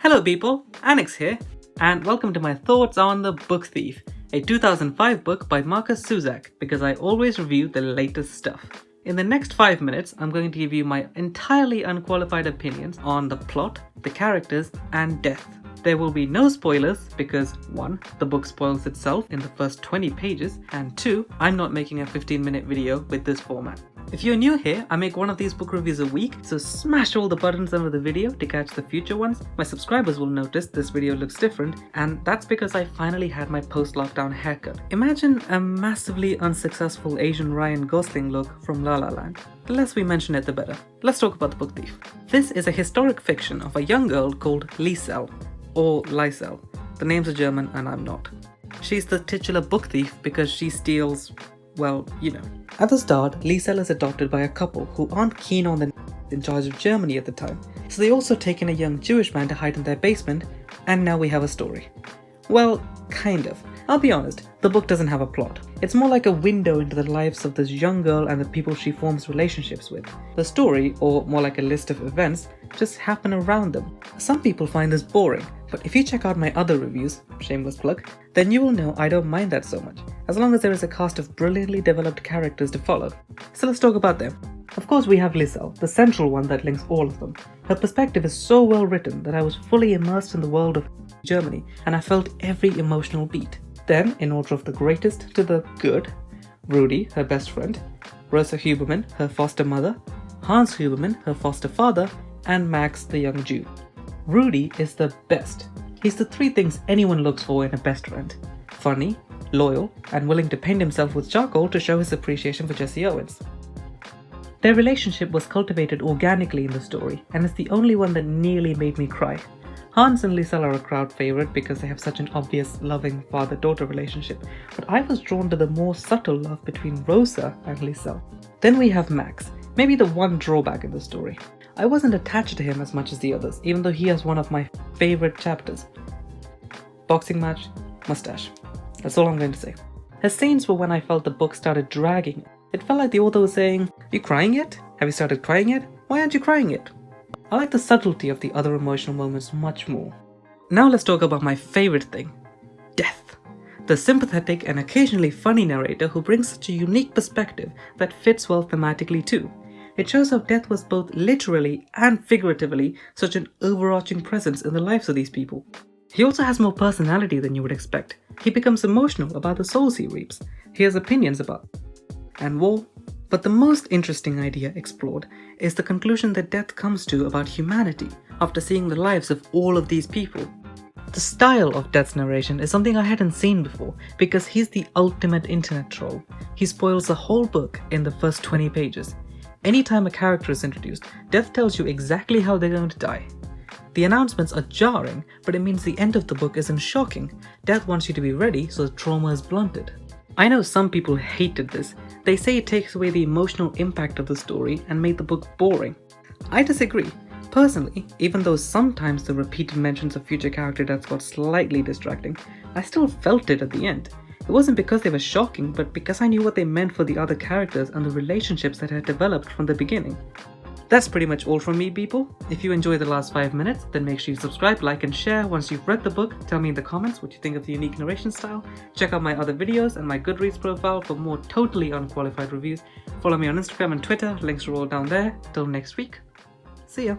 Hello people, Anex here, and welcome to my thoughts on The Book Thief, a 2005 book by Markus Zusak, because I always review the latest stuff. In the next 5 minutes, I'm going to give you my entirely unqualified opinions on the plot, the characters, and death. There will be no spoilers because 1. The book spoils itself in the first 20 pages, and 2. I'm not making a 15-minute video with this format. If you're new here, I make one of these book reviews a week, so smash all the buttons under the video to catch the future ones. My subscribers will notice this video looks different, and that's because I finally had my post-lockdown haircut. Imagine a massively unsuccessful Asian Ryan Gosling look from La La Land. The less we mention it, the better. Let's talk about The Book Thief. This is a historic fiction of a young girl called Liesel, or Liesel. The names are German and I'm not. She's the titular book thief because she steals, well, you know. At the start, Liesel is adopted by a couple who aren't keen on the in charge of Germany at the time, so they also take in a young Jewish man to hide in their basement, and now we have a story. Well, kind of. I'll be honest, the book doesn't have a plot. It's more like a window into the lives of this young girl and the people she forms relationships with. The story, or more like a list of events, just happen around them. Some people find this boring, but if you check out my other reviews, shameless plug, then you will know I don't mind that so much, as long as there is a cast of brilliantly developed characters to follow. So let's talk about them. Of course we have Liesel, the central one that links all of them. Her perspective is so well written that I was fully immersed in the world of Germany, and I felt every emotional beat. Then, in order of the greatest to the good, Rudy, her best friend, Rosa Huberman, her foster mother, Hans Huberman, her foster father, and Max, the young Jew. Rudy is the best. He's the 3 things anyone looks for in a best friend: funny, loyal, and willing to paint himself with charcoal to show his appreciation for Jesse Owens. Their relationship was cultivated organically in the story, and is the only one that nearly made me cry. Hans and Liesel are a crowd favorite because they have such an obvious loving father-daughter relationship, but I was drawn to the more subtle love between Rosa and Liesel. Then we have Max, maybe the one drawback in the story. I wasn't attached to him as much as the others, even though he has one of my favorite chapters. Boxing match, mustache. That's all I'm going to say. Her scenes were when I felt the book started dragging. It felt like the author was saying, "You crying yet? Have you started crying yet? Why aren't you crying yet?" I like the subtlety of the other emotional moments much more. Now let's talk about my favorite thing, death. The sympathetic and occasionally funny narrator who brings such a unique perspective that fits well thematically too. It shows how death was both literally and figuratively such an overarching presence in the lives of these people. He also has more personality than you would expect. He becomes emotional about the souls he reaps. He has opinions about and war. But the most interesting idea explored is the conclusion that death comes to about humanity after seeing the lives of all of these people. The style of Death's narration is something I hadn't seen before because he's the ultimate internet troll. He spoils the whole book in the first 20 pages. Anytime a character is introduced, Death tells you exactly how they're going to die. The announcements are jarring, but it means the end of the book isn't shocking. Death wants you to be ready so the trauma is blunted. I know some people hated this. They say it takes away the emotional impact of the story and made the book boring. I disagree. Personally, even though sometimes the repeated mentions of future character deaths got slightly distracting, I still felt it at the end. It wasn't because they were shocking, but because I knew what they meant for the other characters and the relationships that had developed from the beginning. That's pretty much all from me, people. If you enjoyed the last 5 minutes, then make sure you subscribe, like, and share. Once you've read the book, tell me in the comments what you think of the unique narration style. Check out my other videos and my Goodreads profile for more totally unqualified reviews. Follow me on Instagram and Twitter, links are all down there. Till next week, see ya.